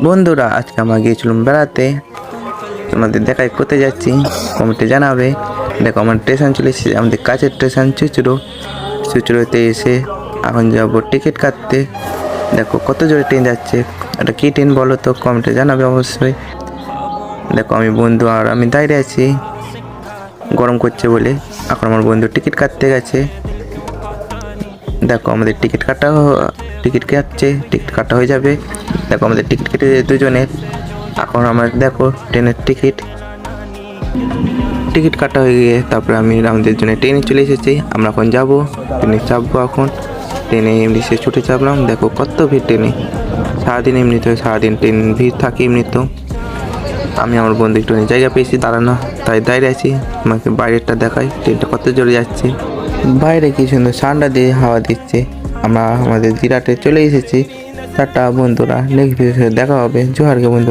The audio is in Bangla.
বন্ধুরা আজকে আমরা গিয়েছিলাম বেড়াতে, তোমাদের দেখাই কোথায় যাচ্ছি কমেন্টে জানাবে। দেখো আমার স্টেশন চলে এসেছে, আমাদের কাছের স্টেশন চুচুড়োতে এসে এখন যাবো টিকিট কাটতে। দেখো কত জোরে ট্রেন যাচ্ছে, এটা কী ট্রেন বলো তো কমেন্টে জানাবে অবশ্যই। দেখো আমি বন্ধু আর আমি দাঁড়িয়ে আছি, গরম করছে বলে। এখন আমার বন্ধু টিকিট কাটতে গেছে। দেখো আমাদের টিকিট কাটা হয়ে যাবে। দেখো আমাদের টিকিট কেটে দুজনের। এখন আমার দেখো ট্রেনের টিকিট কাটা হয়ে গিয়ে তারপরে আমি আমাদের জন্য ট্রেনে চলে এসেছি। আমরা এখন যাবো ট্রেনে, চাপবো। এখন ট্রেনে এমনি সে ছুটে চাপলাম। দেখো কত ভিড় ট্রেনে, সারাদিন এমনিতে সারাদিন ট্রেন ভিড় থাকে এমনি। তো আমি আমার বন্ধু একটু জায়গা পেয়েছি দাঁড়ানো, তাই দাঁড়িয়ে আছি। আমাকে বাইরেটা দেখাই, ট্রেনটা কত জোরে যাচ্ছে, বাইরে কি সুন্দর ঠান্ডা দিয়ে হাওয়া দিচ্ছে। আমরা আমাদের জিরাটে চলে এসেছি। টাটা বন্ধুরা, নেক্সট ভিডিওতে দেখা হবে। জোহার গে বন্ধু।